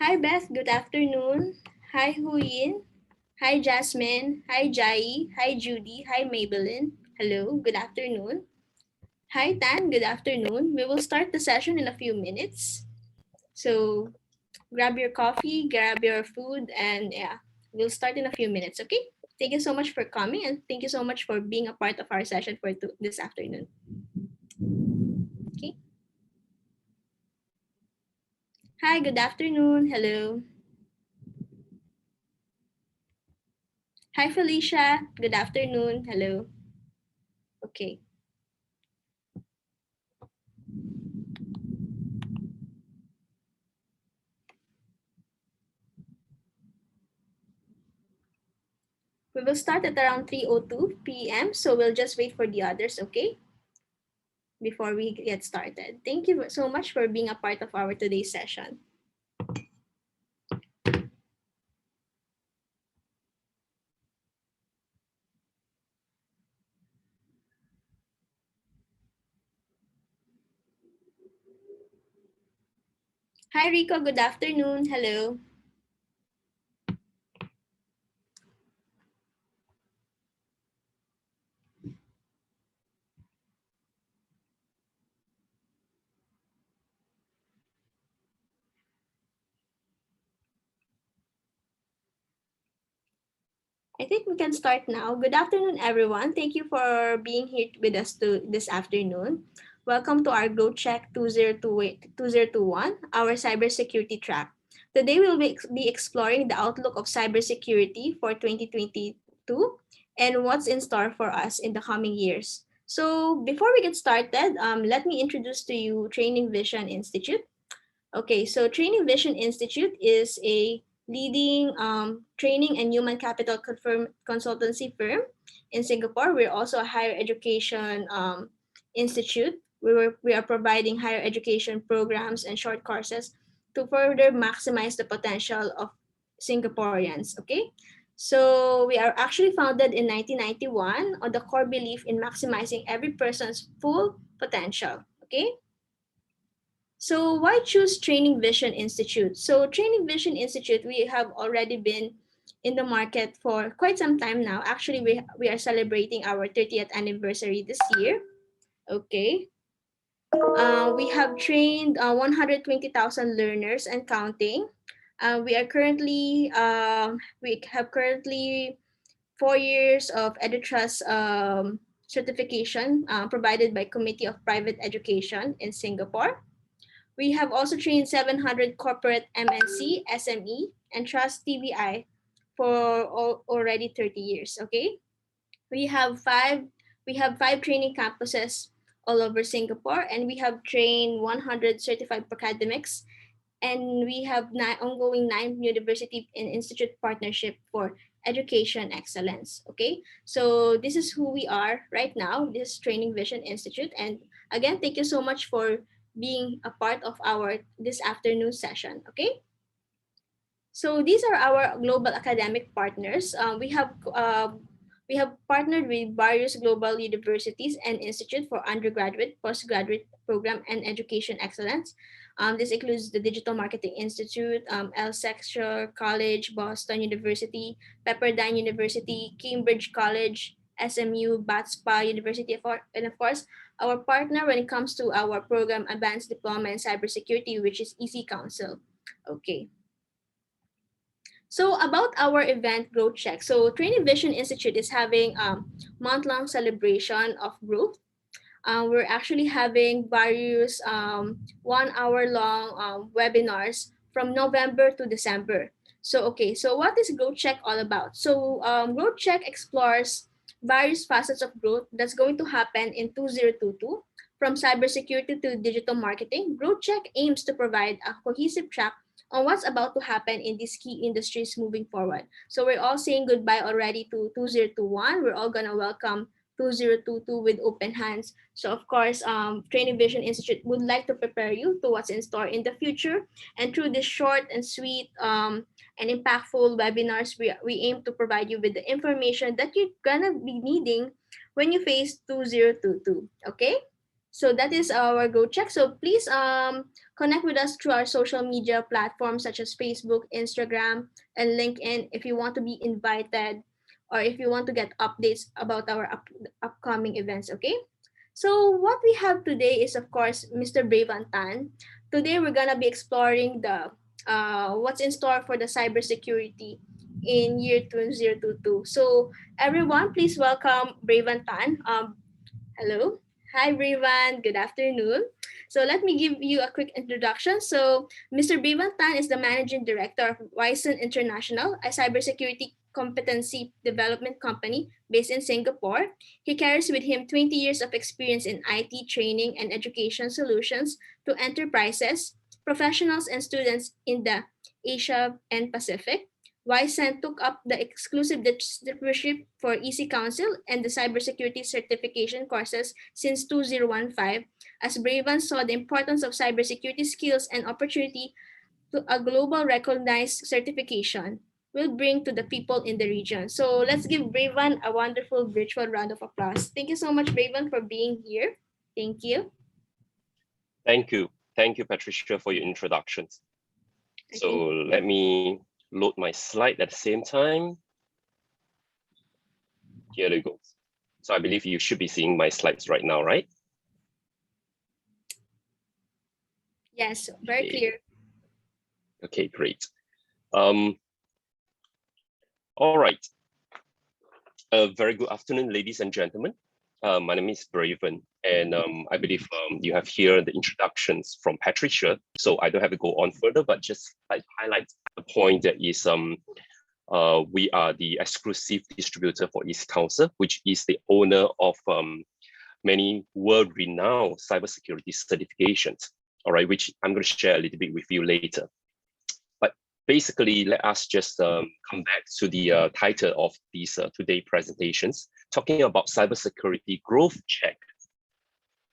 Hi Beth, good afternoon. Hi Huyin. Hi Jasmine. Hi Jai. Hi Judy. Hi Maybelline. Hello, good afternoon. Hi Tan, good afternoon. We will start the session in a few minutes. So grab your coffee, grab your food, and yeah, we'll start in a few minutes, okay? Thank you so much for coming and thank you so much for being a part of our session for this afternoon. Okay. Hi, good afternoon. Hello. Hi Felicia, good afternoon. Hello. Okay. We will start at around 3:02 p.m. So we'll just wait for the others, okay? Before we get started. Thank you so much for being a part of our today's session. Hi Rico, good afternoon. Hello. I think we can start now. Good afternoon, everyone. Thank you for being here with us this afternoon. Welcome to our Growth Check 2021, our cybersecurity track. Today, we'll be exploring the outlook of cybersecurity for 2022 and what's in store for us in the coming years. So, before we get started, let me introduce to you Training Vision Institute. Okay, so Training Vision Institute is a leading training and human capital consultancy firm in Singapore. We're also a higher education institute. We are providing higher education programs and short courses to further maximize the potential of Singaporeans. Okay, so we are actually founded in 1991 on the core belief in maximizing every person's full potential. Okay. So why choose Training Vision Institute? So Training Vision Institute, we have already been in the market for quite some time now. Actually, we are celebrating our 30th anniversary this year. Okay. We have trained 120,000 learners and counting. We have currently 4 years of EduTrust certification provided by Committee of Private Education in Singapore. We have also trained 700 corporate MNC, SME, and Trust TBI for already 30 years. Okay, we have five we have five training campuses all over Singapore, and we have trained 100 certified academics, and we have ongoing 9 university and institute partnership for education excellence. Okay, so this is who we are right now. This Training Vision Institute, and again, thank you so much for being a part of our this afternoon session. Okay, so these are our global academic partners. We have partnered with various global universities and institutes for undergraduate, postgraduate program, and education excellence. This includes the Digital Marketing Institute, Elsexure College, Boston University, Pepperdine University, Cambridge College, SMU, BATSPA University, and of course, our partner when it comes to our program Advanced Diploma in Cybersecurity, which is EC-Council. Okay. So about our event Growth Check. So Training Vision Institute is having month-long celebration of growth. We're actually having various 1 hour long webinars from November to December. So okay, so what is Growth Check all about? So Growth Check explores various facets of growth that's going to happen in 2022. From cybersecurity to digital marketing, Growth Check aims to provide a cohesive track on what's about to happen in these key industries moving forward. So we're all saying goodbye already to 2021. We're all gonna welcome 2022 with open hands. So of course, Training Vision Institute would like to prepare you to what's in store in the future. And through this short and sweet and impactful webinars, we aim to provide you with the information that you're gonna be needing when you face 2022. Okay? So that is our Go Check. So please connect with us through our social media platforms such as Facebook, Instagram, and LinkedIn if you want to be invited or if you want to get updates about our upcoming events, okay? So what we have today is, of course, Mr. Breyvan Tan. Today we're gonna be exploring the what's in store for the cybersecurity in year 2022. So everyone, please welcome Breyvan Tan. Hello. Hi, Breyvan. Good afternoon. So let me give you a quick introduction. So Mr. Breyvan Tan is the Managing Director of Wyson International, a cybersecurity competency development company based in Singapore. He carries with him 20 years of experience in IT training and education solutions to enterprises, professionals, and students in the Asia and Pacific. Wyson took up the exclusive distributorship for ECCouncil and the Cybersecurity Certification courses since 2015, as Breyvan saw the importance of cybersecurity skills and opportunity to a global recognized certification will bring to the people in the region. So let's give Breyvan a wonderful virtual round of applause. Thank you so much, Breyvan, for being here. Thank you. Thank you. Thank you, Patricia, for your introductions. So let me load my slide at the same time. Here we go. So I believe you should be seeing my slides right now, right? Yes, very clear. Okay, great. All right. A very good afternoon, ladies and gentlemen. My name is Breyvan, and I believe you have here the introductions from Patricia, so I don't have to go on further, but just like highlight the point that is we are the exclusive distributor for ECCouncil, which is the owner of many world-renowned cybersecurity certifications, all right, which I'm going to share a little bit with you later. But basically, let us just come back to the title of these today presentations, talking about cybersecurity growth check.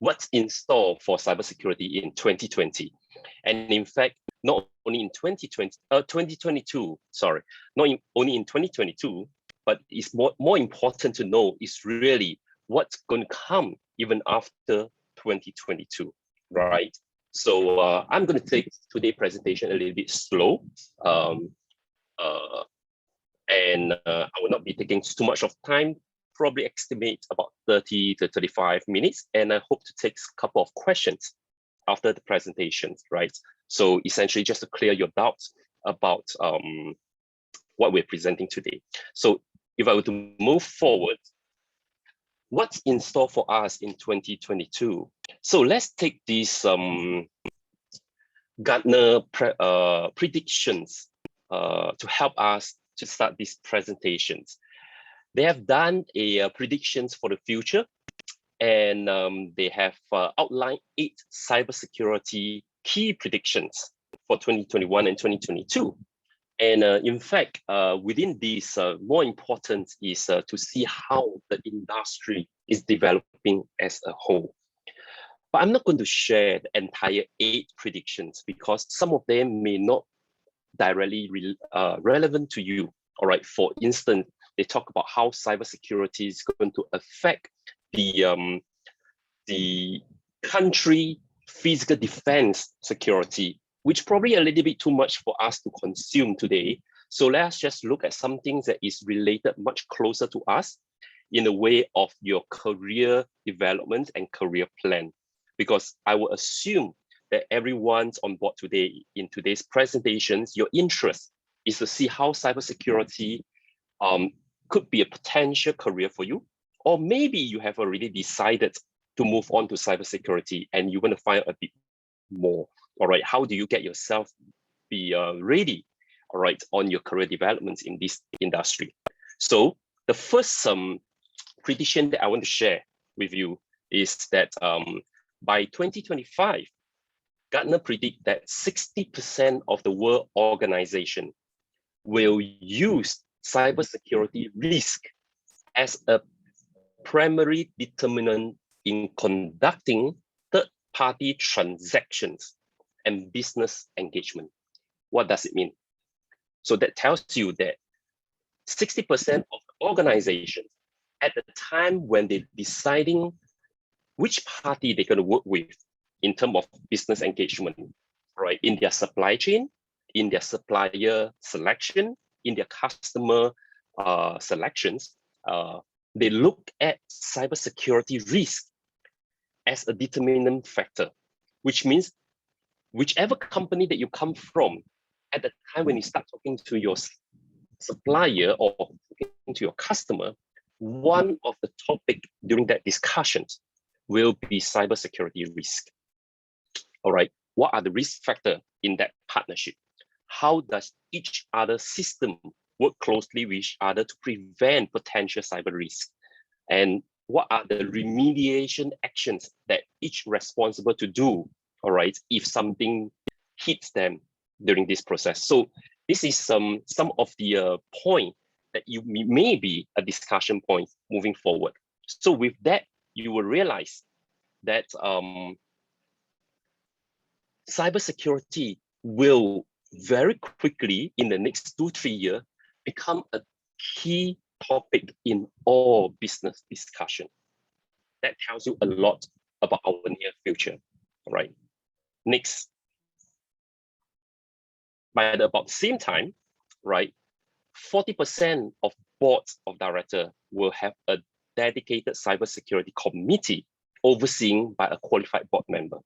What's in store for cybersecurity in 2020? And in fact, not only in 2022, sorry, only in 2022, but it's more important to know is really what's going to come even after 2022, right? So I'm going to take today's presentation a little bit slow, and I will not be taking too much of time, probably estimate about 30 to 35 minutes, and I hope to take a couple of questions after the presentations, right? So essentially just to clear your doubts about what we're presenting today. So if I were to move forward, what's in store for us in 2022? So let's take these Gartner predictions to help us to start these presentations. They have done a predictions for the future, and they have outlined 8 cybersecurity key predictions for 2021 and 2022. And in fact, within these, more important is to see how the industry is developing as a whole. But I'm not going to share the entire 8 predictions because some of them may not directly relevant to you. All right, for instance, they talk about how cybersecurity is going to affect the country physical defense security, which probably a little bit too much for us to consume today. So let's just look at some things that is related much closer to us in the way of your career development and career plan. Because I will assume that everyone's on board today in today's presentations, your interest is to see how cybersecurity could be a potential career for you, or maybe you have already decided to move on to cybersecurity and you want to find a bit more. All right, how do you get yourself be ready, all right, on your career developments in this industry? So the first prediction that I want to share with you is that by 2025, Gartner predict that 60% of the world organization will use cybersecurity risk as a primary determinant in conducting third-party transactions and business engagement. What does it mean? So that tells you that 60% of the organizations at the time when they're deciding which party they're going to work with in terms of business engagement, right? In their supply chain, in their supplier selection, in their customer selections, they look at cybersecurity risk as a determinant factor, which means whichever company that you come from, at the time when you start talking to your supplier or talking to your customer, one of the topic during that discussions will be cybersecurity risk. All right, what are the risk factors in that partnership? How does each other system work closely with each other to prevent potential cyber risk? And what are the remediation actions that each responsible to do, all right, if something hits them during this process? So this is some of the point that you may be a discussion point moving forward. So with that, you will realize that cybersecurity will very quickly in the next 2-3 years become a key topic in all business discussion. That tells you a lot about our near future. All right. Next. By about the same time, right, 40% of boards of directors will have a dedicated cybersecurity committee overseen by a qualified board member.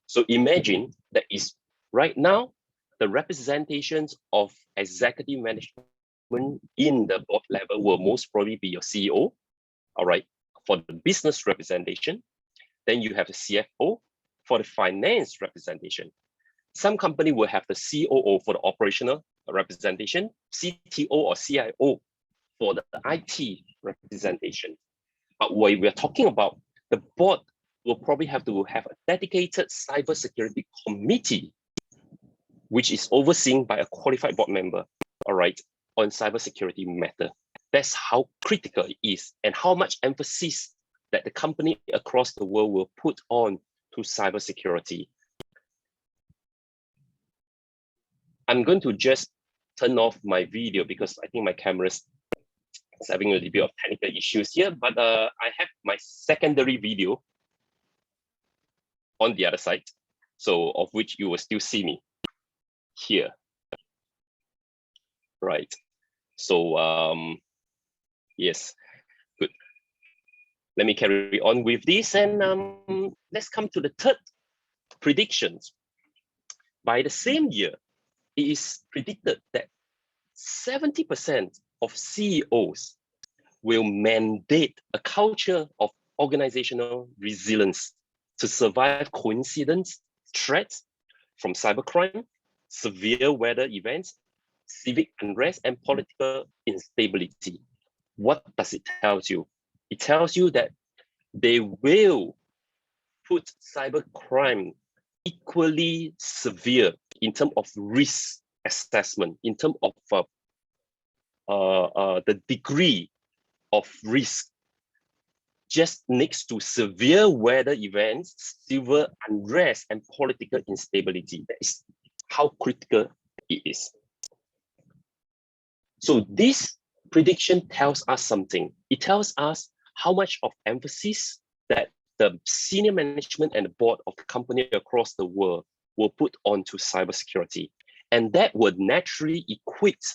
So imagine that is right now, the representations of executive management in the board level will most probably be your CEO, all right, for the business representation. Then you have the CFO for the finance representation. Some company will have the COO for the operational representation, CTO or CIO for the IT representation. But what we're talking about, the board will probably have to have a dedicated cybersecurity committee, which is overseen by a qualified board member, all right, on cybersecurity matter. That's how critical it is and how much emphasis that the company across the world will put on to cybersecurity. I'm going to just turn off my video because I think my camera is having a little bit of technical issues here, but I have my secondary video on the other side, so of which you will still see me here. Right. So yes, good. Let me carry on with this, and let's come to the third predictions. By the same year, it is predicted that 70% of CEOs will mandate a culture of organizational resilience to survive coincidence, threats from cybercrime, severe weather events, civic unrest, and political instability. What does it tell you? It tells you that they will put cybercrime equally severe in terms of risk assessment, in terms of the degree of risk, just next to severe weather events, civil unrest, and political instability. That is how critical it is. So this prediction tells us something. It tells us how much of emphasis that the senior management and the board of the company across the world will put onto cybersecurity. And that would naturally equate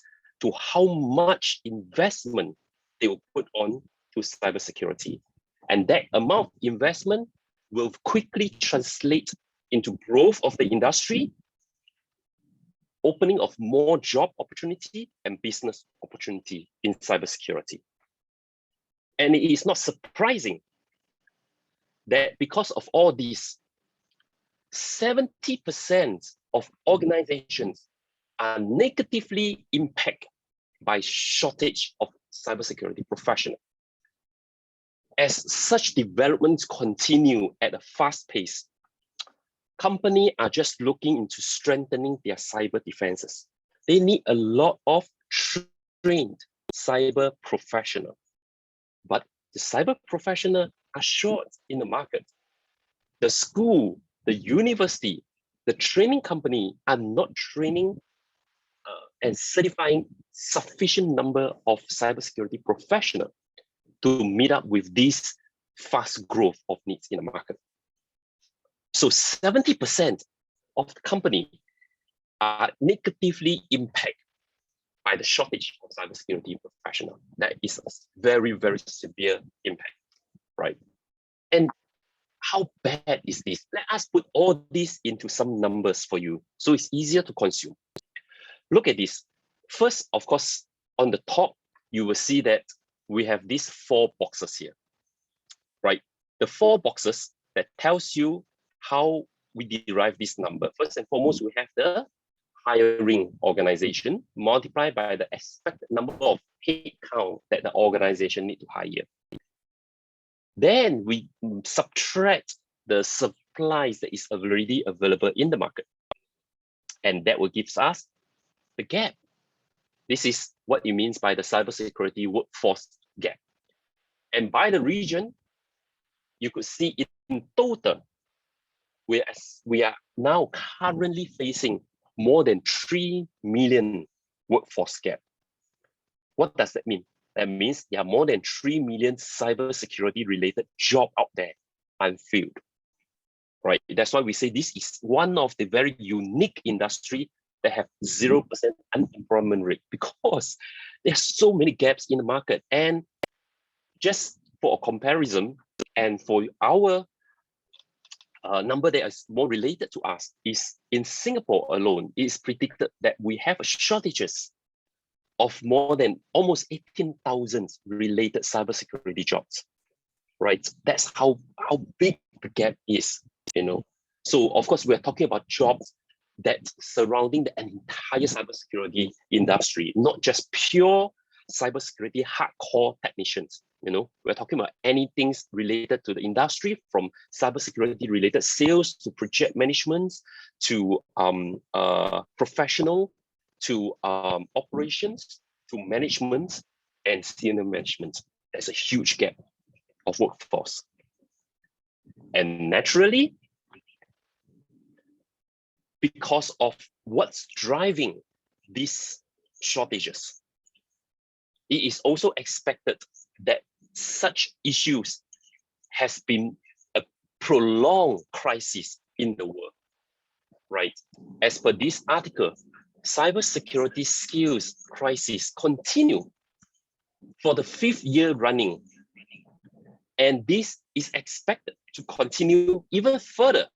to how much investment they will put on to cybersecurity. And that amount of investment will quickly translate into growth of the industry, opening of more job opportunity and business opportunity in cybersecurity. And it is not surprising that because of all these, 70% of organizations are negatively impacted by shortage of cybersecurity professionals. As such developments continue at a fast pace, companies are just looking into strengthening their cyber defenses. They need a lot of trained cyber professionals, but the cyber professionals are short in the market. The school, the university, the training company are not training and certifying sufficient number of cybersecurity professionals to meet up with this fast growth of needs in the market. So 70% of the company are negatively impacted by the shortage of cybersecurity professionals. That is a very, very severe impact, right? And how bad is this? Let us put all this into some numbers for you so it's easier to consume. Look at this. First, of course, on the top, you will see that we have these 4 boxes here, right? The 4 boxes that tells you how we derive this number. First and foremost, we have the hiring organization multiplied by the expected number of headcount that the organization need to hire. Then we subtract the supplies that is already available in the market. And that will give us the gap. This is what it means by the cybersecurity workforce gap. And by the region, you could see in total, we are now currently facing more than 3 million workforce gap. What does that mean? That means there are more than 3 million cybersecurity related jobs out there unfilled, right? That's why we say this is one of the very unique industry that have 0% unemployment rate, because there's so many gaps in the market. And just for a comparison, and for our number that is more related to us, is in Singapore alone, it is predicted that we have shortages of more than almost 18,000 related cybersecurity jobs, right? That's how big the gap is, you know. So of course, we're talking about jobs that surrounding the entire cybersecurity industry, not just pure cybersecurity hardcore technicians. You know, we're talking about anything related to the industry, from cybersecurity related sales to project management to professional to operations to management and senior management. There's a huge gap of workforce. And naturally, because of what's driving these shortages, it is also expected that such issues has been a prolonged crisis in the world, right? As per this article, cybersecurity skills crisis continue for the 5th year running, and this is expected to continue even further.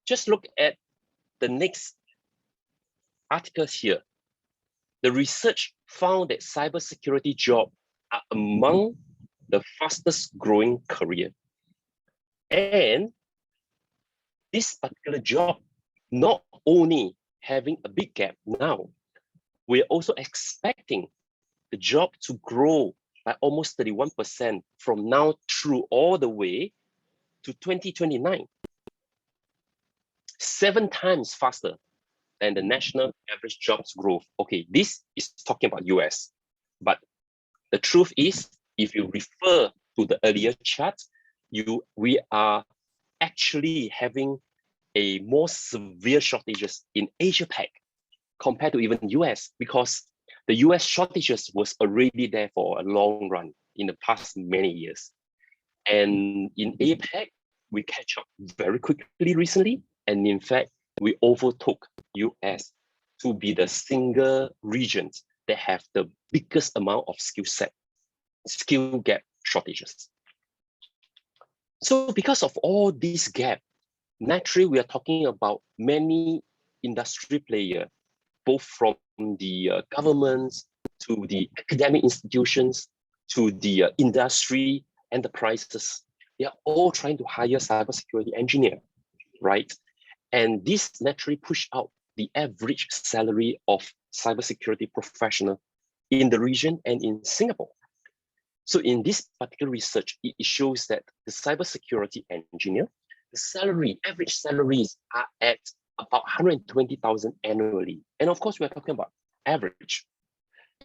Just look at the next articles here. The research found that cybersecurity jobs are among the fastest growing career. And this particular job not only having a big gap now, we're also expecting the job to grow by almost 31% from now through all the way to 2029. 7 times faster than the national average jobs growth. Okay, this is talking about US, but the truth is, if you refer to the earlier chart, we are actually having a more severe shortages in Asia Pac compared to even US, because the US shortages was already there for a long run in the past many years. And in APAC, we catch up very quickly recently. And in fact, we overtook US to be the single region that have the biggest amount of skill gap shortages. So because of all this gap, naturally, we are talking about many industry players, both from the governments to the academic institutions to the industry enterprises. They are all trying to hire cybersecurity engineer, right? And this naturally push out the average salary of cybersecurity professional in the region and in Singapore. So in this particular research, it shows that the cybersecurity engineer, the average salaries are at about 120,000 annually. And of course, we're talking about average.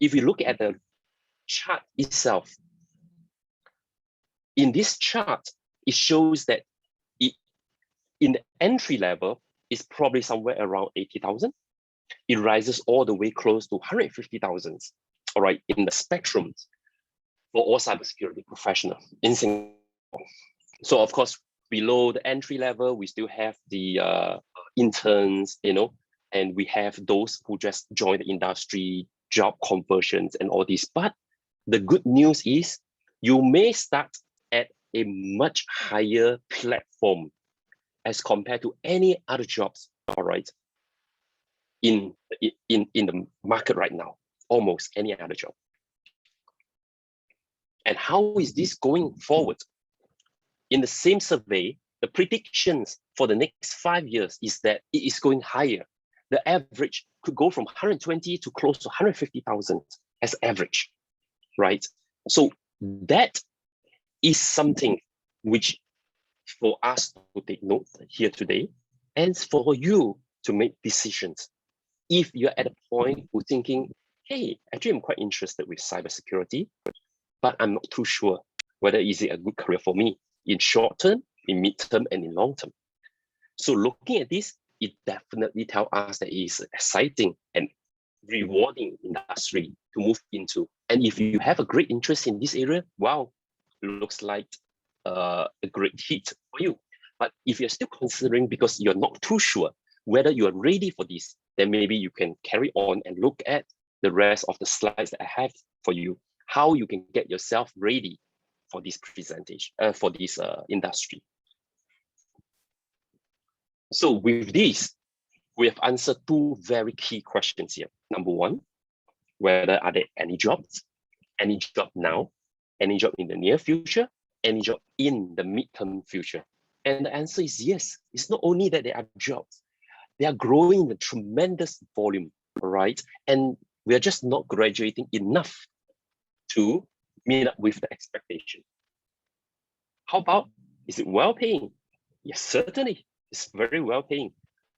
If you look at the chart itself, in this chart, it shows that in the entry level, it's probably somewhere around 80,000. It rises all the way close to 150,000, all right, in the spectrum. for all cybersecurity professionals in Singapore. So of course, below the entry level, we still have the interns, and we have those who just joined the industry, job conversions and all this. But the good news is you may start at a much higher platform as compared to any other jobs, all right, in the market right now, almost any other job. And how is this going forward? In the same survey, the predictions for the next 5 years is that it is going higher. The average could go from 120 to close to 150,000 as average, right? So that is something which for us to take note here today, and for you to make decisions. If you're at a point where thinking, hey, actually I'm quite interested with cybersecurity, but I'm not too sure whether is it a good career for me in short term, in mid term, and in long term. So looking at this, it definitely tells us that it is an exciting and rewarding industry to move into. And if you have a great interest in this area, wow, looks like a great hit for you. But if you're still considering because you're not too sure whether you are ready for this, then maybe you can carry on and look at the rest of the slides that I have for you, how you can get yourself ready for this presentation, for this industry. So with this, we have answered two very key questions here. Number one, whether are there any jobs, any job now, any job in the near future, any job in the midterm future? And the answer is yes. It's not only that there are jobs, they are growing in a tremendous volume, right? And we are just not graduating enough to meet up with the expectation. How about, is it well paying? Yes, certainly, it's very well paying,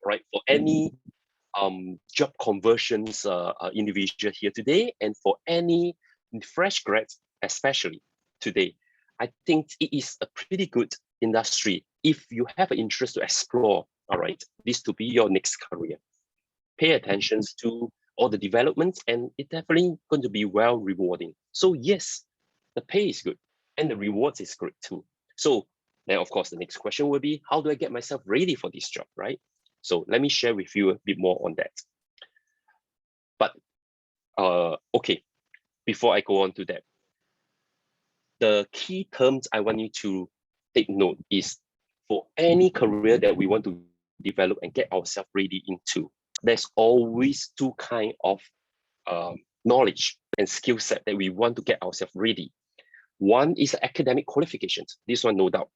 right? For any job conversions individual here today, and for any fresh grads, especially today, I think it is a pretty good industry if you have an interest to explore, all right, this to be your next career. Pay attention to all the developments, and it's definitely going to be well rewarding. So yes, the pay is good and the rewards is great too. So then of course the next question will be, how do I get myself ready for this job, right? So let me share with you a bit more on that. But okay, before I go on to that, the key terms I want you to take note is, for any career that we want to develop and get ourselves ready into, there's always two kinds of knowledge and skill set that we want to get ourselves ready. One is academic qualifications. This one, no doubt.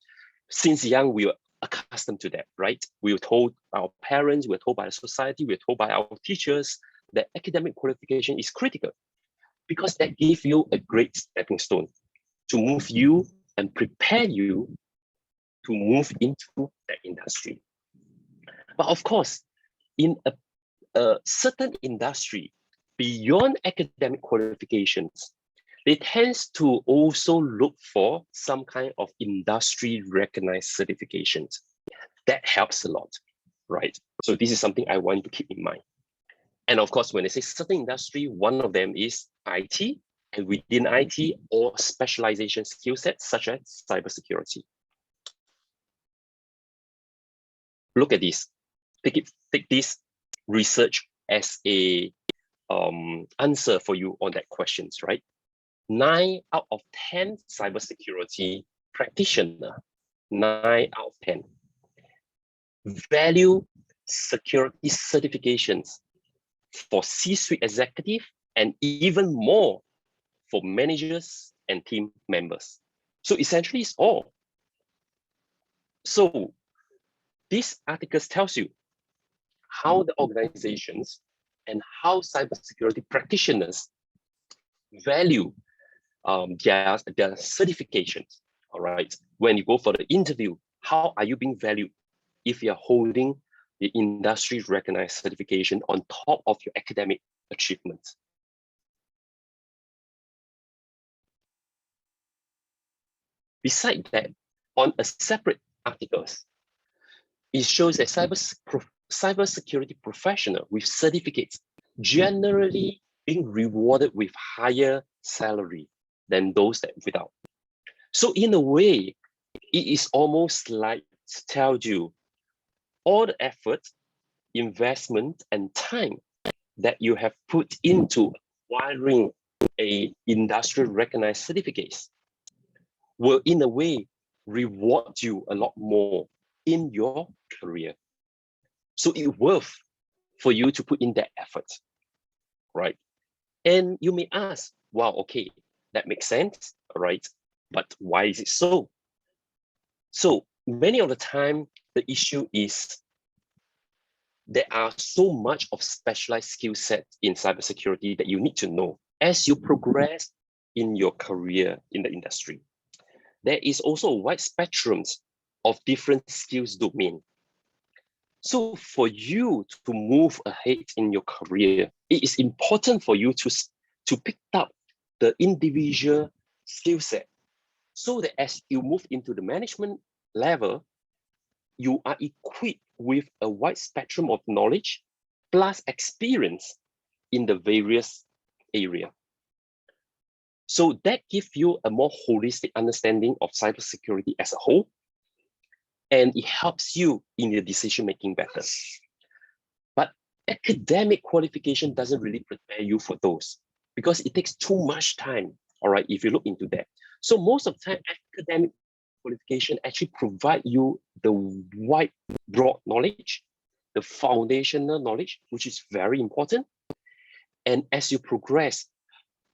Since young, we were accustomed to that, right? We were told by our parents, we were told by the society, we were told by our teachers that academic qualification is critical because that gives you a great stepping stone to move you and prepare you to move into that industry. But of course, in a certain industry, beyond academic qualifications, they tend to also look for some kind of industry recognized certifications. That helps a lot, right? So this is something I want to keep in mind. And of course, when I say certain industry, one of them is IT, and within IT, or specialization skill sets such as cybersecurity. Look at this. Take this research as a answer for you on that questions, right? 9 out of 10 cybersecurity practitioners, 9 out of 10, value security certifications for C-suite executive and even more for managers and team members. So essentially it's all. So this article tells you how the organizations and how cybersecurity practitioners value their certifications, all right? When you go for the interview, how are you being valued if you're holding the industry recognized certification on top of your academic achievements? Besides that, on a separate articles, it shows that cybersecurity professional with certificates generally being rewarded with higher salary than those that without. So in a way, it is almost like to tell you all the effort, investment, and time that you have put into acquiring a industrial recognized certificates will in a way reward you a lot more in your career. So it's worth for you to put in that effort, right? And you may ask, wow, okay, that makes sense, all right, but why is it so? So many of the time, the issue is there are so much of specialized skill set in cybersecurity that you need to know as you progress in your career in the industry. There is also a wide spectrum of different skills domain. So for you to move ahead in your career, it is important for you to pick up the individual skill set so that as you move into the management level, you are equipped with a wide spectrum of knowledge plus experience in the various area. So that gives you a more holistic understanding of cybersecurity as a whole, and it helps you in your decision-making better. But academic qualification doesn't really prepare you for those because it takes too much time, all right, if you look into that. So most of the time, academic qualification actually provide you the wide, broad knowledge, the foundational knowledge, which is very important. And as you progress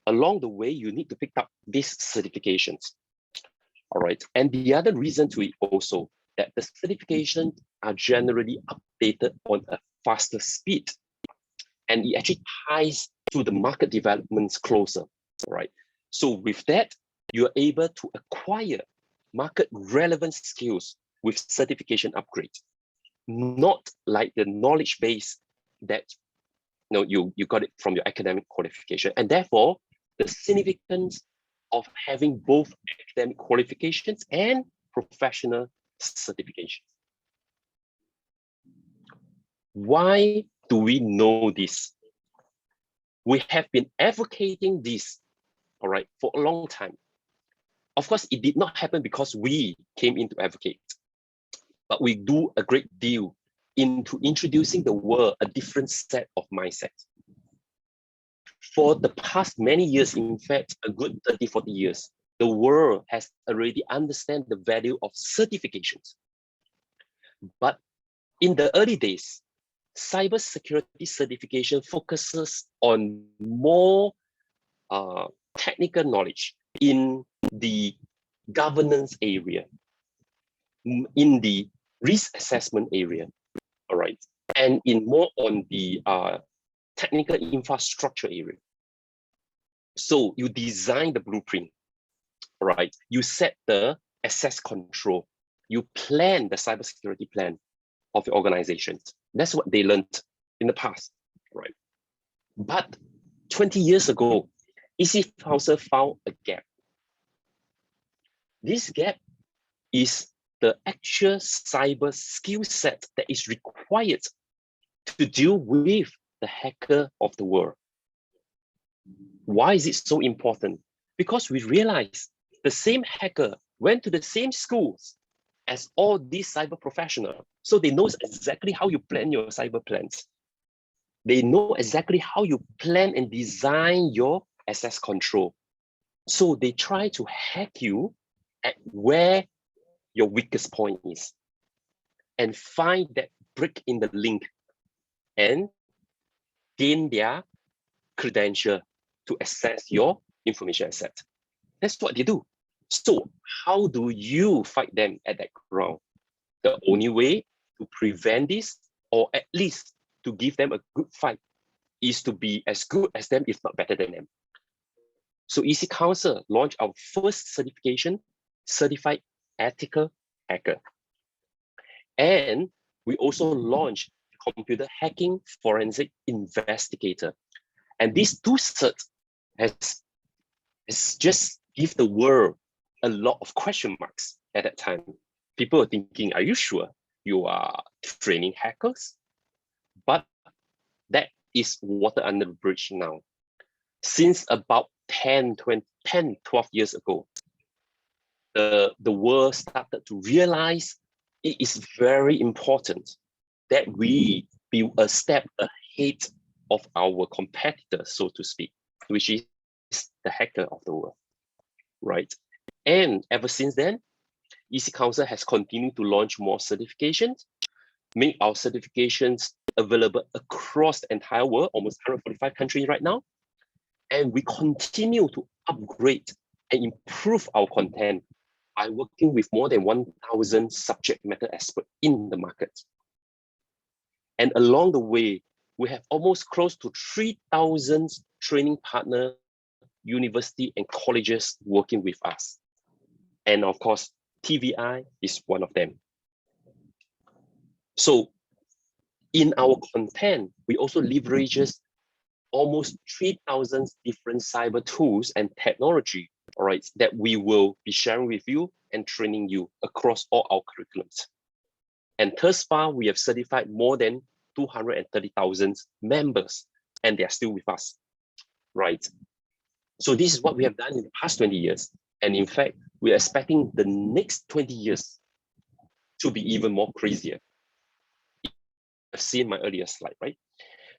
along the way, you need to pick up these certifications, all right? And the other reason to it also, that the certifications are generally updated on a faster speed. And it actually ties to the market developments closer, right? So with that, you're able to acquire market relevant skills with certification upgrade, not like the knowledge base that you got it from your academic qualification. And therefore, the significance of having both academic qualifications and professional certifications. Why do we know this? We have been advocating this, all right, for a long time. Of course, it did not happen because we came in to advocate, but we do a great deal into introducing the world a different set of mindset. For the past many years, in fact, a good 30, 40 years, the world has already understand the value of certifications. But in the early days, cybersecurity certification focuses on more technical knowledge in the governance area, in the risk assessment area, all right, and in more on the technical infrastructure area. So you design the blueprint, right? You set the access control, you plan the cybersecurity plan of your organization. That's what they learned in the past, right? But 20 years ago, ECCouncil found a gap. This gap is the actual cyber skill set that is required to deal with the hacker of the world. Why is it so important? Because we realize the same hacker went to the same schools as all these cyber professionals. So they know exactly how you plan your cyber plans. They know exactly how you plan and design your access control. So they try to hack you at where your weakest point is and find that break in the link and gain their credential to access your information asset. That's what they do. So how do you fight them at that ground? The only way to prevent this, or at least to give them a good fight, is to be as good as them, if not better than them. So ECCouncil launched our first certification, Certified Ethical Hacker. And we also launched Computer Hacking Forensic Investigator. And these two certs has just give the world a lot of question marks at that time. People are thinking, are you sure you are training hackers? But that is water under the bridge now. Since about 10, 20, 10, 12 years ago, the world started to realize it is very important that we be a step ahead of our competitors, so to speak, which is the hacker of the world, right? And ever since then, ECCouncil has continued to launch more certifications, make our certifications available across the entire world, almost 145 countries right now. And we continue to upgrade and improve our content by working with more than 1,000 subject matter experts in the market. And along the way, we have almost close to 3,000 training partners, university and colleges working with us. And of course, TVI is one of them. So in our content, we also leverages almost 3,000 different cyber tools and technology, all right, that we will be sharing with you and training you across all our curriculums. And thus far, we have certified more than 230,000 members, and they are still with us, right? So this is what we have done in the past 20 years. And in fact, we're expecting the next 20 years to be even more crazier. I've seen my earlier slide, right?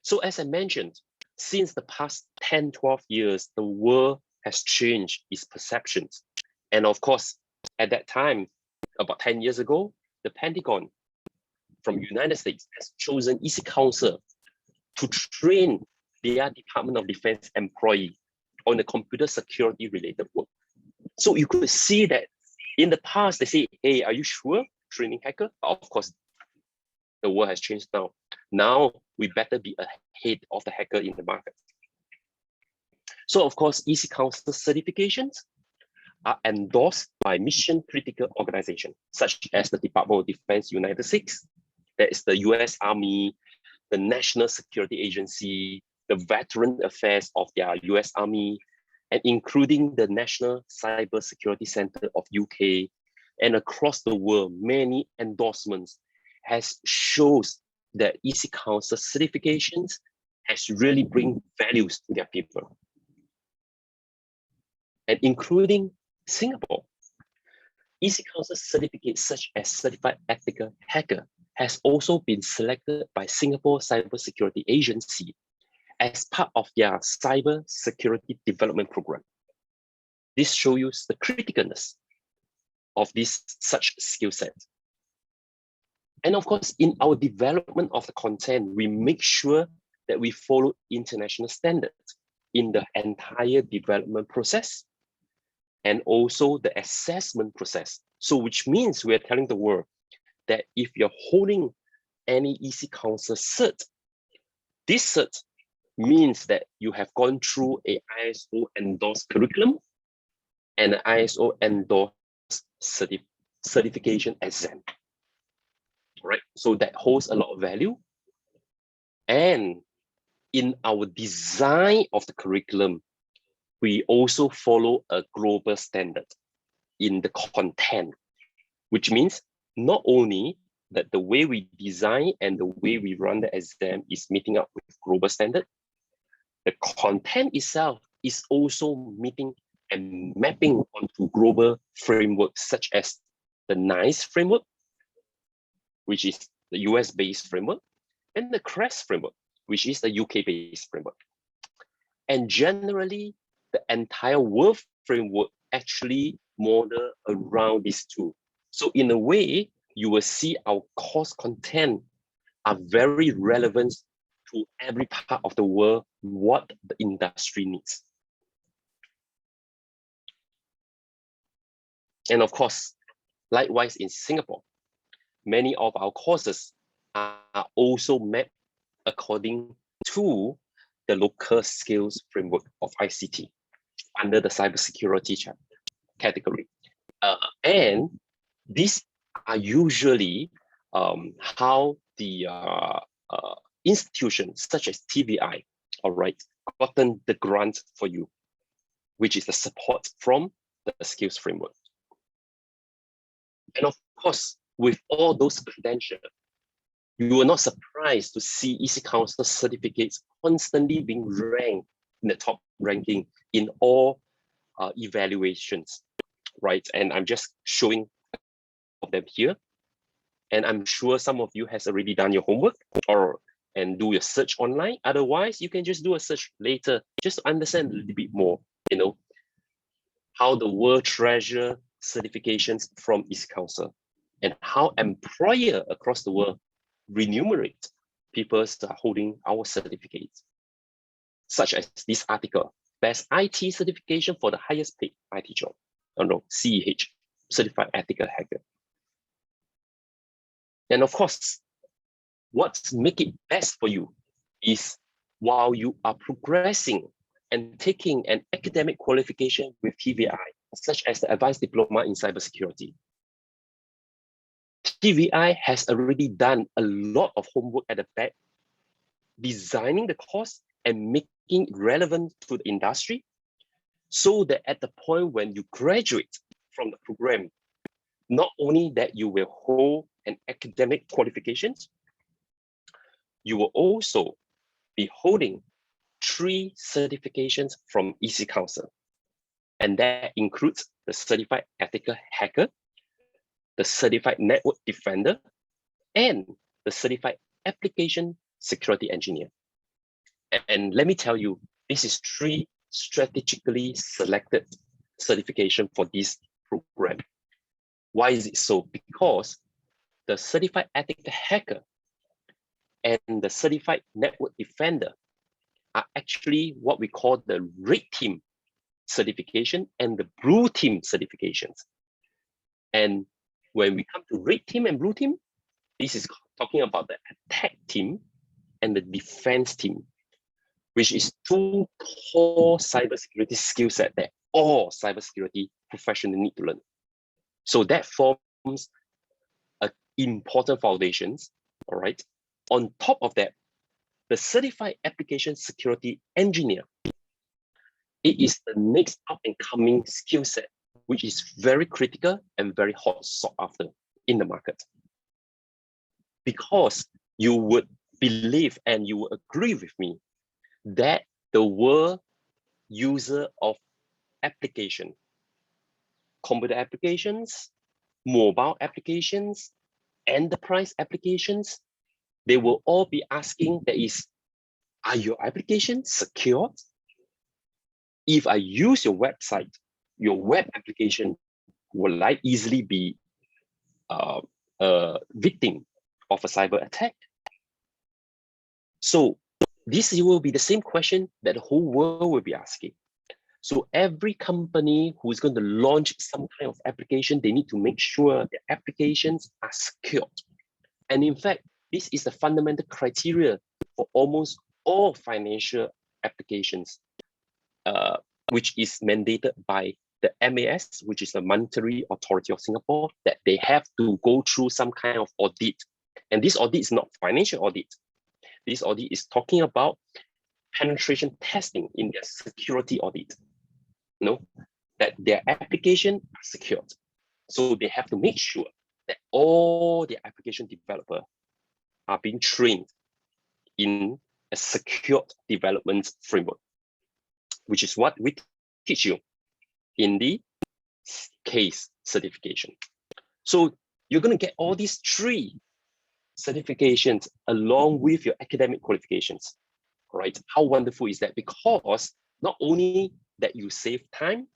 So as I mentioned, since the past 10, 12 years, the world has changed its perceptions. And of course, at that time, about 10 years ago, the Pentagon from the United States has chosen ECCouncil to train their Department of Defense employee on the computer security related work. So you could see that in the past, they say, hey, are you sure training hacker? But of course, the world has changed now. Now we better be ahead of the hacker in the market. So of course, ECCouncil certifications are endorsed by mission critical organizations, such as the Department of Defense United States, that is the US Army, the National Security Agency, the Veteran Affairs of their US Army, and including the National Cybersecurity Center of UK, and across the world, many endorsements has shows that ECCouncil certifications has really bring values to their people. And including Singapore, ECCouncil certificates such as Certified Ethical Hacker has also been selected by Singapore Cybersecurity Agency as part of their cyber security development program. This shows you the criticalness of this such skill set. And of course, in our development of the content, we make sure that we follow international standards in the entire development process and also the assessment process. So which means we are telling the world that if you're holding any ECCouncil cert, this cert means that you have gone through a ISO endorsed curriculum and an ISO endorsed certification exam, right? So that holds a lot of value. And in our design of the curriculum, we also follow a global standard in the content, which means not only that the way we design and the way we run the exam is meeting up with global standard, the content itself is also meeting and mapping onto global frameworks such as the NICE framework, which is the US-based framework, and the CREST framework, which is the UK-based framework. And generally, the entire world framework actually model around these two. So in a way, you will see our course content are very relevant to every part of the world, what the industry needs. And of course, likewise in Singapore, many of our courses are also mapped according to the local skills framework of ICT under the cybersecurity category. And these are usually how the institutions such as TVI, all right, gotten the grant for you, which is the support from the skills framework. And of course, with all those credentials, you are not surprised to see ECCouncil certificates constantly being ranked in the top ranking in all evaluations, right? And I'm just showing of them here. And I'm sure some of you has already done your homework and do your search online. Otherwise, you can just do a search later, just to understand a little bit more, how the world treasure certifications from ECCouncil and how employer across the world remunerate people that are holding our certificates, such as this article, Best IT Certification for the Highest Paid IT Job. Oh no, CEH, Certified Ethical Hacker. And of course, what's make it best for you is while you are progressing and taking an academic qualification with TVI, such as the Advanced Diploma in Cybersecurity. TVI has already done a lot of homework at the back, designing the course and making it relevant to the industry, so that at the point when you graduate from the program, not only that you will hold an academic qualifications, you will also be holding 3 certifications from ECCouncil. And that includes the Certified Ethical Hacker, the Certified Network Defender, and the Certified Application Security Engineer. And let me tell you, this is 3 strategically selected certification for this program. Why is it so? Because the Certified Ethical Hacker and the Certified Network Defender are actually what we call the red team certification and the blue team certifications. And when we come to red team and blue team, this is talking about the attack team and the defense team, which is 2 core cybersecurity skill set that all cybersecurity professionals need to learn. So that forms an important foundations, all right? On top of that, the Certified Application Security Engineer, it is the next up and coming skill set, which is very critical and very hot sought after in the market. Because you would believe and you will agree with me that the world user of application, computer applications, mobile applications, enterprise applications, they will all be asking that is, are your applications secure? If I use your website, your web application, will I easily be a victim of a cyber attack? So this will be the same question that the whole world will be asking. So every company who is going to launch some kind of application, they need to make sure the applications are secured. And in fact, this is the fundamental criteria for almost all financial applications, which is mandated by the MAS, which is the Monetary Authority of Singapore, that they have to go through some kind of audit. And this audit is not financial audit. This audit is talking about penetration testing in their security audit. That their application are secured. So they have to make sure that all the application developers are being trained in a secured development framework, which is what we teach you in the case certification. So you're going to get all these 3 certifications along with your academic qualifications, right? How wonderful is that? Because not only that you save time,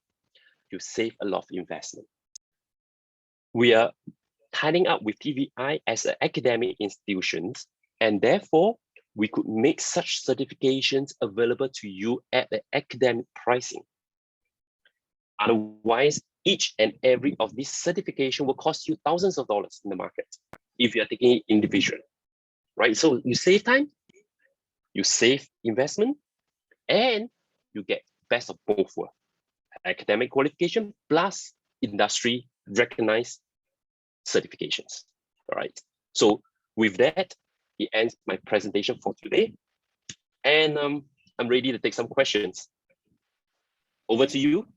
you save a lot of investment. We are tying up with TVI as an academic institutions, and therefore we could make such certifications available to you at the academic pricing. Otherwise, each and every of these certification will cost you thousands of dollars in the market if you are taking it individually, right? So you save time, you save investment, and you get best of both worlds. Academic qualification plus industry recognized certifications. All right. So with that, it ends my presentation for today. And I'm ready to take some questions. Over to you.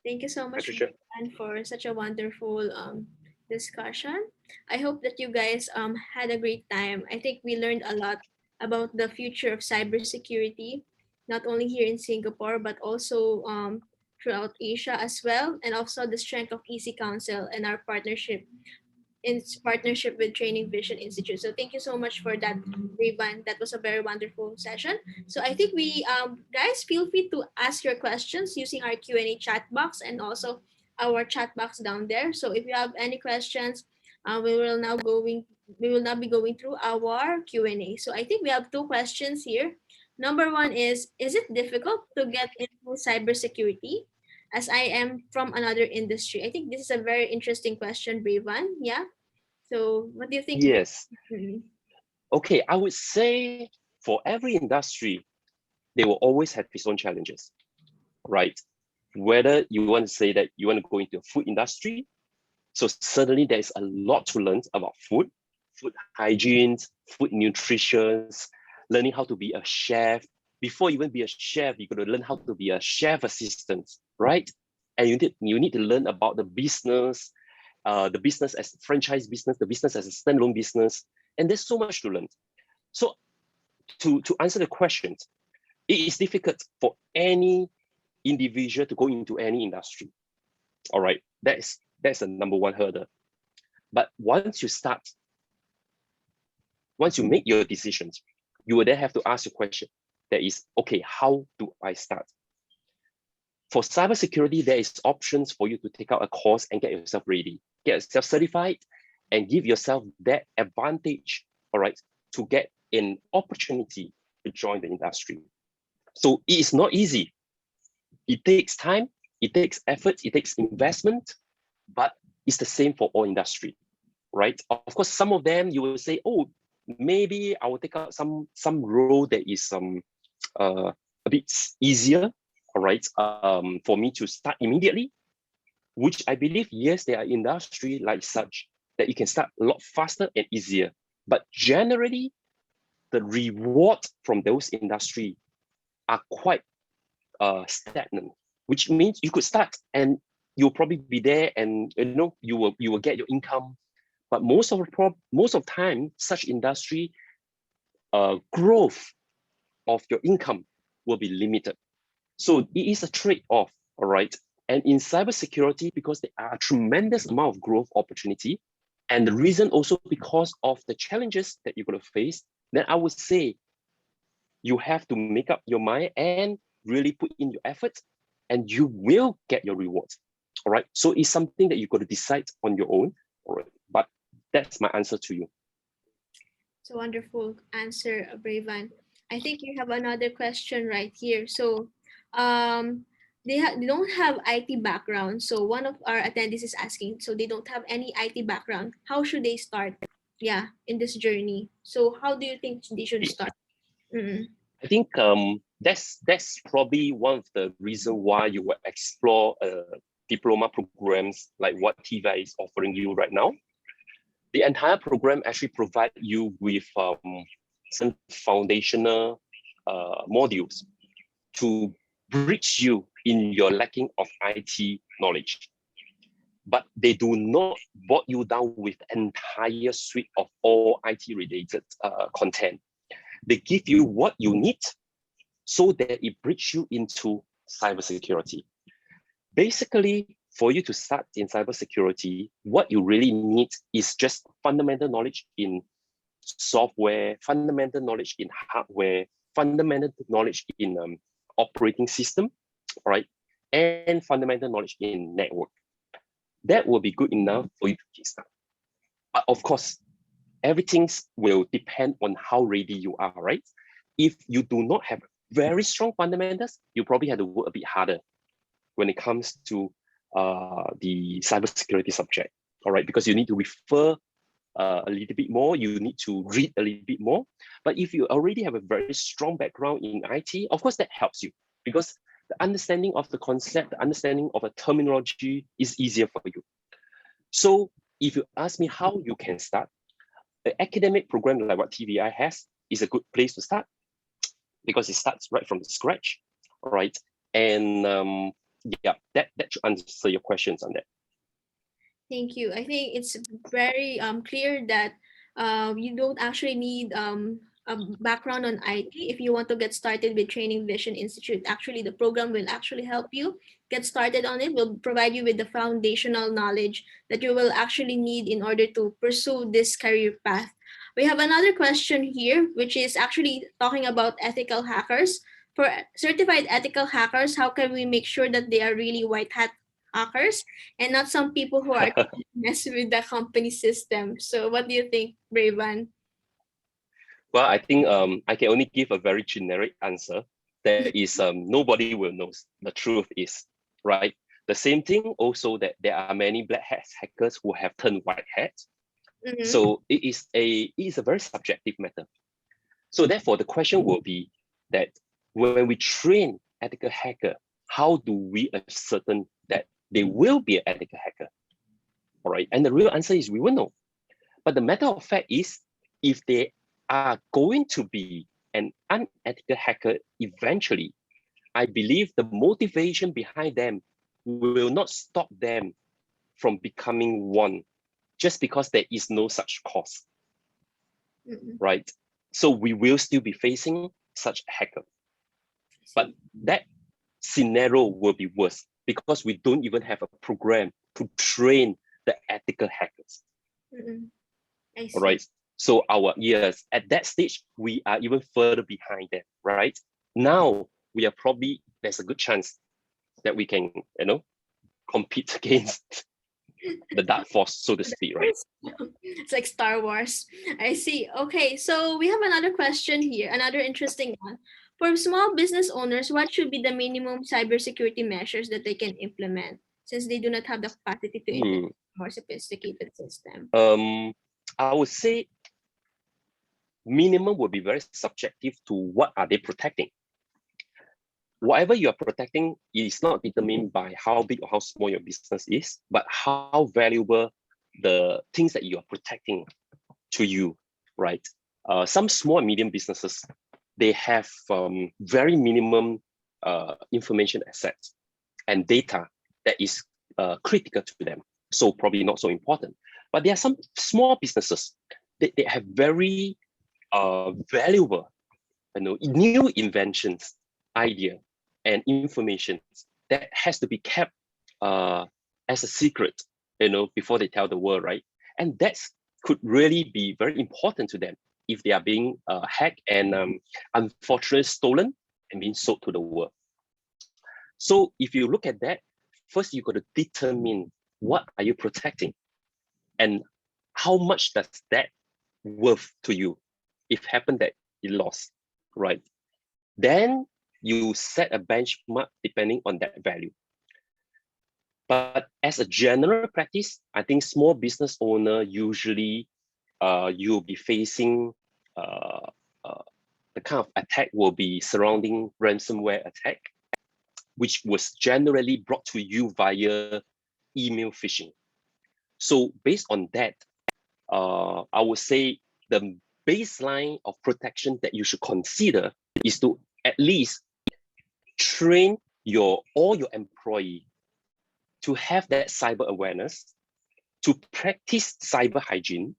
Thank you so much, Patricia, Breyvan, for such a wonderful discussion. I hope that you guys had a great time. I think we learned a lot about the future of cybersecurity, not only here in Singapore, but also throughout Asia as well, and also the strength of EC-Council and our partnership in partnership with Training Vision Institute. So thank you so much for that, Breyvan. That was a very wonderful session. So I think we guys feel free to ask your questions using our Q&A chat box and also our chat box down there. So if you have any questions, we will now be going through our Q&A. So I think we have two questions here. Number one is it difficult to get into cybersecurity? As I am from another industry. I think this is a very interesting question, Breyvan. Yeah. So what do you think? Yes. Mhm. Okay, I would say for every industry, they will always have its own challenges, right? Whether you want to say that you want to go into the food industry, so certainly there's a lot to learn about food, food hygiene, food nutrition, learning how to be a chef. Before you even be a chef, you got to learn how to be a chef assistant, right? And you need to learn about the business as a franchise business, the business as a standalone business, and there's so much to learn. So to answer the question, it is difficult for any individual to go into any industry. All right, that's the number one hurdle. But once you make your decisions, you will then have to ask your question. That is, okay, how do I start? For cybersecurity, there is options for you to take out a course and get yourself ready, get yourself certified, and give yourself that advantage, all right, to get an opportunity to join the industry. So it is not easy. It takes time, it takes effort, it takes investment, but it's the same for all industry, right? Of course, some of them you will say, oh, maybe I will take out some role that is a bit easier, all right, for me to start immediately, which I believe, yes, there are industry like such that you can start a lot faster and easier. But generally, the reward from those industry are quite stagnant, which means you could start and you'll probably be there, and you will get your income. But most of time, such industry growth of your income will be limited. So it is a trade-off, all right? And in cybersecurity, because there are a tremendous amount of growth opportunity, and the reason also because of the challenges that you're going to face, then I would say you have to make up your mind and really put in your effort, and you will get your rewards. All right. So it's something that you've got to decide on your own. All right. But that's my answer to you. It's a wonderful answer, Breyvan. I think you have another question right here. So, they don't have IT background. So one of our attendees is asking. So they don't have any IT background. How should they start? Yeah, in this journey. So how do you think they should start? Mm-mm. I think that's probably one of the reasons why you will explore diploma programs like what TVI is offering you right now. The entire program actually provides you with some foundational modules to bridge you in your lacking of IT knowledge. But they do not bog you down with entire suite of all IT related content. They give you what you need so that it bridges you into cybersecurity. Basically, for you to start in cybersecurity, what you really need is just fundamental knowledge in software, fundamental knowledge in hardware, fundamental knowledge in operating system, right? And fundamental knowledge in network. That will be good enough for you to kickstart. But of course, everything will depend on how ready you are, right? If you do not have very strong fundamentals, you probably have to work a bit harder when it comes to the cybersecurity subject, all right? Because you need to refer a little bit more, you need to read a little bit more. But if you already have a very strong background in IT, of course that helps you, because the understanding of the concept, the understanding of a terminology is easier for you. So if you ask me how you can start, an academic program like what TVI has is a good place to start, because it starts right from the scratch, right? And yeah, that should answer your questions on that. Thank you. I think it's very clear that you don't actually need a background on IT, if you want to get started with Training Vision Institute, actually the program will actually help you get started on it. Will provide you with the foundational knowledge that you will actually need in order to pursue this career path. We have another question here, which is actually talking about ethical hackers. For certified ethical hackers, how can we make sure that they are really white hat hackers and not some people who are messing with the company system? So what do you think, Brayvan? Well, I think I can only give a very generic answer. There is nobody will know. The truth is, right? The same thing also that there are many black hat hackers who have turned white hats. Mm-hmm. So it is a very subjective matter. So therefore, the question will be that when we train ethical hacker, how do we ascertain that they will be an ethical hacker? All right, and the real answer is we will know. But the matter of fact is, if they are going to be an unethical hacker eventually, I believe the motivation behind them will not stop them from becoming one just because there is no such cause, right? So we will still be facing such hacker. But that scenario will be worse because we don't even have a program to train the ethical hackers. I see. All right. So at that stage, we are even further behind them, right? Now we are probably, there's a good chance that we can, compete against the dark force, so to speak, right? It's like Star Wars. I see. Okay, so we have another question here, another interesting one. For small business owners, what should be the minimum cybersecurity measures that they can implement since they do not have the capacity to implement a more sophisticated system? I would say minimum will be very subjective to what are they protecting. Whatever you are protecting is not determined by how big or how small your business is, but how valuable the things that you are protecting to you, right? Some small and medium businesses, they have very minimum information assets and data that is critical to them. So probably not so important. But there are some small businesses that they have very valuable, new inventions, idea, and information that has to be kept as a secret, before they tell the world, right? And that could really be very important to them if they are being hacked and unfortunately stolen and being sold to the world. So if you look at that, first you got to determine what are you protecting and how much does that worth to you if happen that you lost, right? Then you set a benchmark depending on that value. But as a general practice, I think small business owner usually you'll be facing the kind of attack will be surrounding ransomware attack, which was generally brought to you via email phishing. So based on that, I would say the baseline of protection that you should consider is to at least train all your employee to have that cyber awareness, to practice cyber hygiene,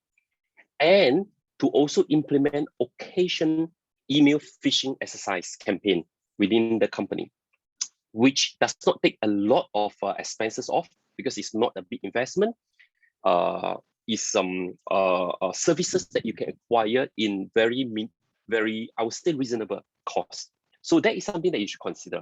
and to also implement occasion email phishing exercise campaign within the company, which does not take a lot of expenses off because it's not a big investment. Is some services that you can acquire in very, I would say, reasonable cost. So that is something that you should consider.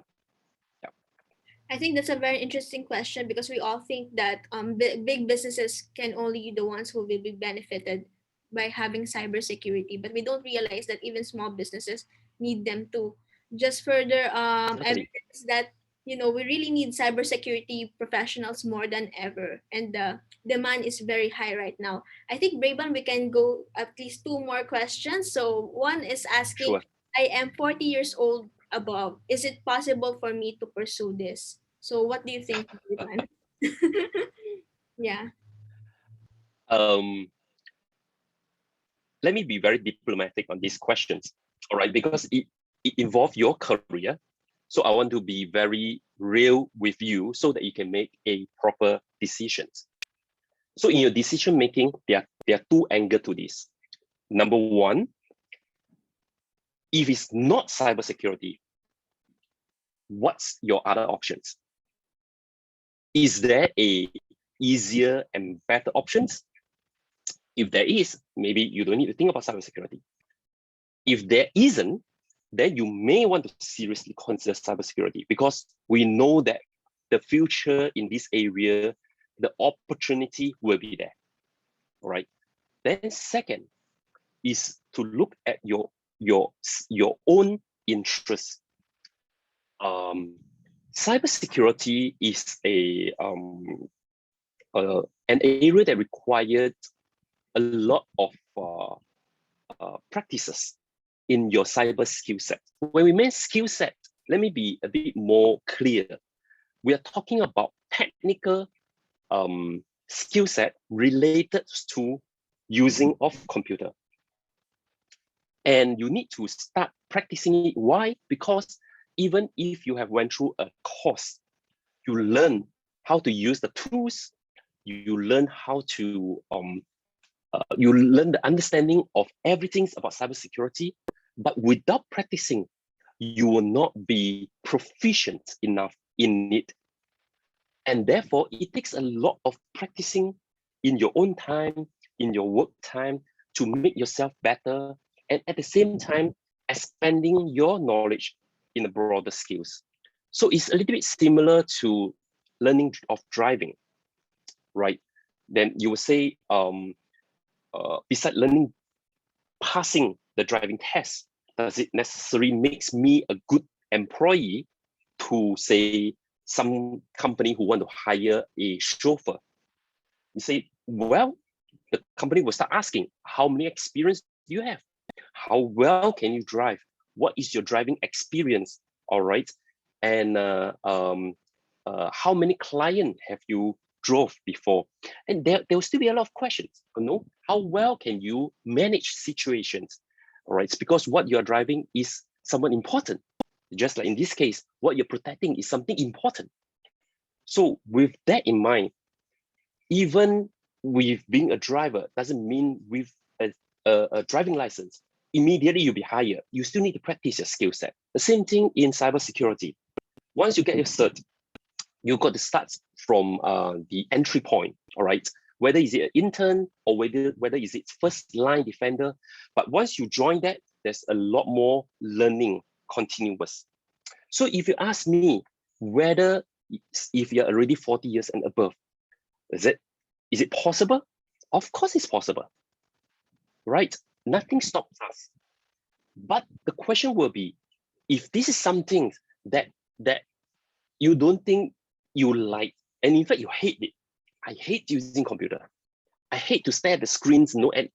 I think that's a very interesting question because we all think that big businesses can only be the ones who will be benefited by having cybersecurity, but we don't realize that even small businesses need them too. Just further Certainly. evidence that we really need cybersecurity professionals more than ever, and the demand is very high right now. I think Brayvan, we can go at least two more questions. So one is asking, Sure. I am 40 years old above. Is it possible for me to pursue this? So what do you think, Brayvan? Yeah. Um, Let me be very diplomatic on these questions, all right? Because it involves your career. So I want to be very real with you so that you can make a proper decisions. So in your decision making, there are two angles to this. Number one, If it's not cybersecurity, what's your other options? Is there a easier and better options? If there is, maybe you don't need to think about cybersecurity. If there isn't, then you may want to seriously consider cybersecurity, because we know that the future in this area, the opportunity will be there. All right. Then second is to look at your own interests. Cybersecurity is an area that required a lot of practices in your cyber skill set. When we mean skill set, let me be a bit more clear. We are talking about technical skill set related to using of computer. And you need to start practicing it. Why? Because even if you have went through a course, you learn how to use the tools, you learn how to, you learn the understanding of everything about cybersecurity, but without practicing, you will not be proficient enough in it. And therefore, it takes a lot of practicing in your own time, in your work time, to make yourself better, and at the same time, expanding your knowledge in the broader skills. So it's a little bit similar to learning of driving, right? Then you will say, besides learning, passing the driving test, does it necessarily makes me a good employee to, say, some company who want to hire a chauffeur? You say, well, the company will start asking, how many experience do you have? How well can you drive? What is your driving experience? All right. And how many clients have you drove before? And there will still be a lot of questions. You know, how well can you manage situations? All right. It's because what you're driving is somewhat important. Just like in this case, what you're protecting is something important. So with that in mind, even with being a driver doesn't mean with a driving license, immediately you'll be hired. You still need to practice your skill set. The same thing in cybersecurity. Once you get your cert, you got to start from the entry point, all right? Whether is it an intern or whether is it first line defender. But once you join that, there's a lot more learning continuous. So if you ask me whether if you're already 40 years and above, is it possible? Of course it's possible, right? Nothing stops us. But the question will be, if this is something that you don't think you like, and in fact you hate it. I hate using computer. I hate to stare at the screens, you know, at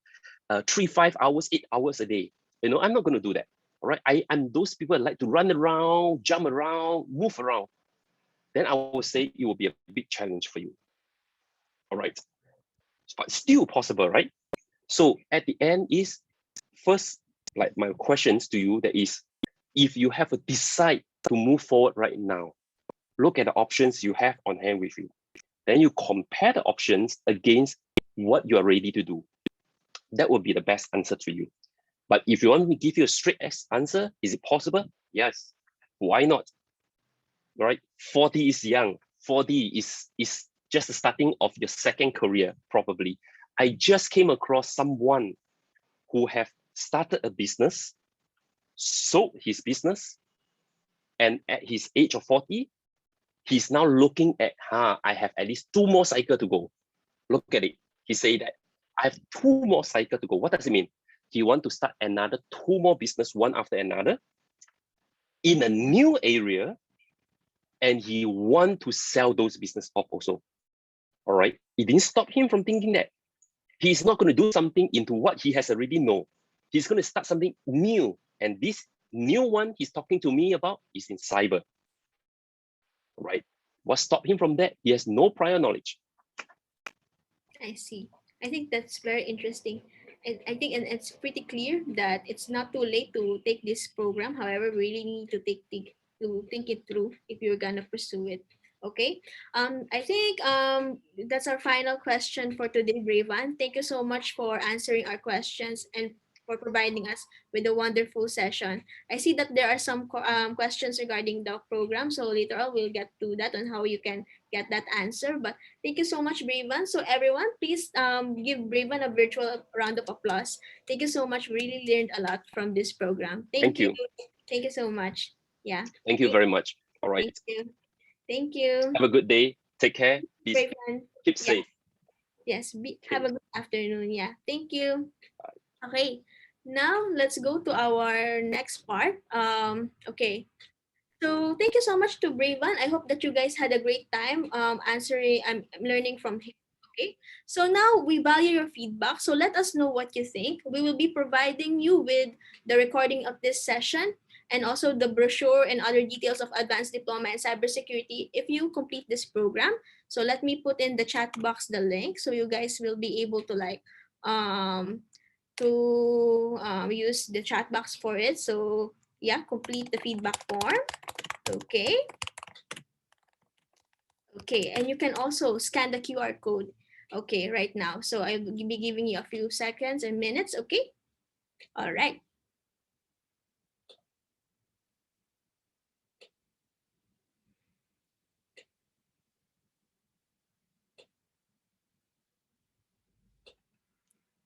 3, 5 hours, 8 hours a day. You know, I'm not going to do that. All right. I'm those people that like to run around, jump around, move around. Then I will say it will be a big challenge for you. All right. But still possible, right? So at the end is, first, like my questions to you, that is, if you have a decide to move forward right now, look at the options you have on hand with you. Then you compare the options against what you are ready to do. That would be the best answer to you. But if you want me to give you a straight answer, is it possible? Yes. Why not? All right. 40 is young. 40 is just the starting of your second career, probably. I just came across someone who have started a business, sold his business, and at his age of 40, he's now looking at, I have at least 2 more cycles to go. Look at it. He said that I have 2 more cycles to go. What does it mean? He want to start another 2 more business, one after another, in a new area, and he want to sell those business off also. All right. It didn't stop him from thinking that he's not going to do something into what he has already known. He's going to start something new. And this new one he's talking to me about is in cyber. Right. What stopped him from that? He has no prior knowledge. I see. I think that's very interesting. I think, and it's pretty clear that it's not too late to take this program. However, we really need to think it through if you're gonna pursue it. Okay. I think that's our final question for today, Breyvan. Thank you so much for answering our questions and for providing us with a wonderful session. I see that there are some questions regarding the program, so later on we'll get to that on how you can get that answer. But thank you so much, Breyvan. So everyone, please give Breyvan a virtual round of applause. Thank you so much. We really learned a lot from this program. Thank Thank you. you. Thank you so much. Yeah. Thank you very much. All Thank right. you. Thank you. Have a good day. Take care. Please Breyvan. keep Yeah. safe. Yes. Have Okay. a good afternoon. Yeah. Thank you. Okay. Now let's go to our next part. Okay. So thank you so much to Brayvan. I hope that you guys had a great time answering. I'm learning from him. Okay. So now we value your feedback. So let us know what you think. We will be providing you with the recording of this session and also the brochure and other details of advanced diploma in cybersecurity if you complete this program. So let me put in the chat box the link so you guys will be able to um use the chat box for it. So yeah, complete the feedback form. Okay. Okay. And you can also scan the QR code. Okay, right now. So I'll be giving you a few seconds and minutes. Okay. All right.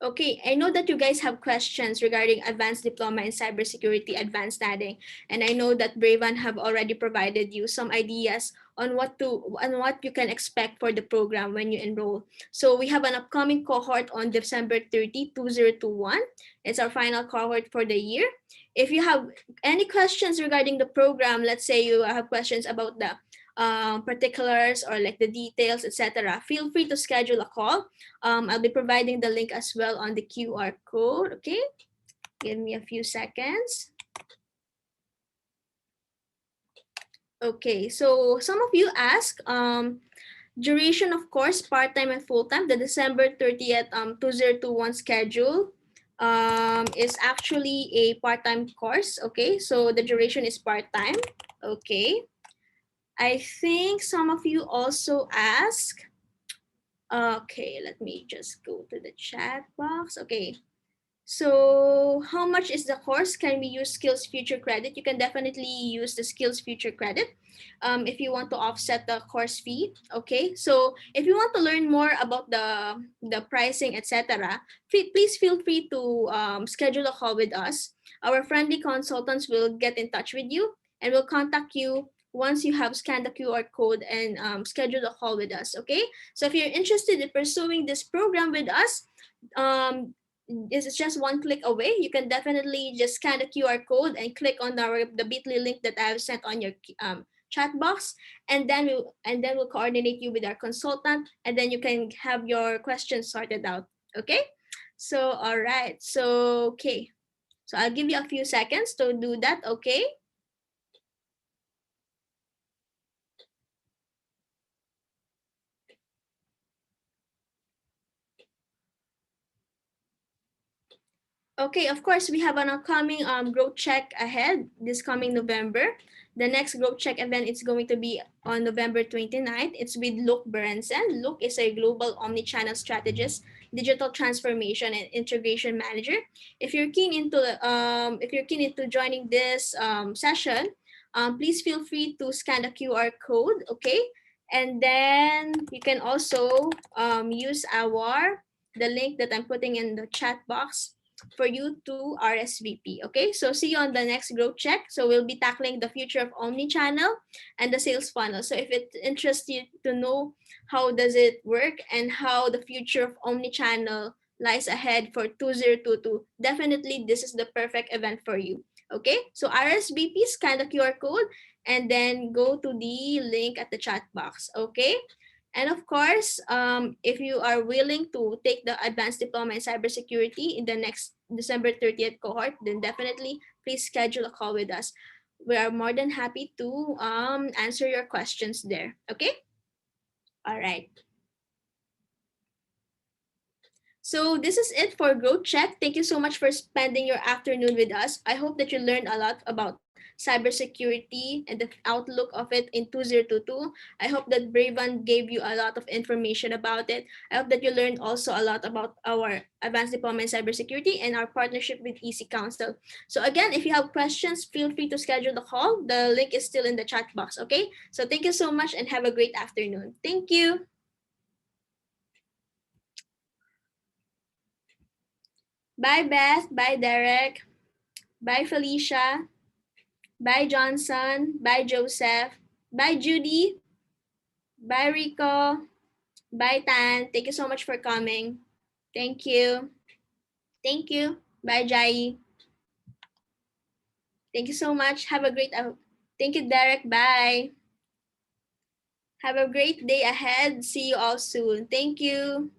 Okay, I know that you guys have questions regarding advanced diploma in cybersecurity, advanced studying, and I know that Brayvan have already provided you some ideas on what you can expect for the program when you enroll. So we have an upcoming cohort on December 30, 2021. It's our final cohort for the year. If you have any questions regarding the program, let's say you have questions about the particulars or like the details, etc., feel free to schedule a call. I'll be providing the link as well on the QR code. Okay, give me a few seconds. Okay, so some of you ask duration of course, part-time and full-time. The December 30th 2021 schedule is actually a part-time course. Okay, so the duration is part-time. Okay, I think some of you also ask. Okay, let me just go to the chat box. Okay, so how much is the course? Can we use Skills Future credit? You can definitely use the Skills Future credit if you want to offset the course fee. Okay, so if you want to learn more about the pricing, etc., please feel free to schedule a call with us. Our friendly consultants will get in touch with you and will contact you once you have scanned the QR code and schedule a call with us. Okay, so if you're interested in pursuing this program with us, um, it's just one click away. You can definitely just scan the QR code and click on the Bitly link that I have sent on your chat box, and then we'll coordinate you with our consultant, and then you can have your questions sorted out. Okay. So all right. So okay. So I'll give you a few seconds to do that. Okay. Okay, of course, we have an upcoming growth check ahead this coming November. The next growth check event is going to be on November 29th. It's with Luke Berenson. Luke is a global omni-channel strategist, digital transformation and integration manager. If you're keen into joining this session, please feel free to scan the QR code. Okay, and then you can also use the link that I'm putting in the chat box for you to RSVP. Okay, so see you on the next growth check. So we'll be tackling the future of omni-channel and the sales funnel. So if it interests you to know how does it work and how the future of omni-channel lies ahead for 2022, definitely this is the perfect event for you. Okay, so RSVP, scan the QR code and then go to the link at the chat box. Okay. And of course, if you are willing to take the advanced diploma in cybersecurity in the next December 30th cohort, then definitely please schedule a call with us. We are more than happy to answer your questions there. Okay? All right. So this is it for Growth Check. Thank you so much for spending your afternoon with us. I hope that you learned a lot about cybersecurity and the outlook of it in 2022. I hope that Breyvan gave you a lot of information about it. I hope that you learned also a lot about our advanced diploma in cybersecurity and our partnership with EC-Council. So again, if you have questions, feel free to schedule the call. The link is still in the chat box, okay? So thank you so much and have a great afternoon. Thank you. Bye, Beth. Bye, Derek. Bye, Felicia. Bye, Johnson. Bye, Joseph. Bye, Judy. Bye, Rico. Bye, Tan. Thank you so much for coming. Thank you. Thank you. Bye, Jai. Thank you so much. Have a great thank you, Derek. Bye. Have a great day ahead. See you all soon. Thank you.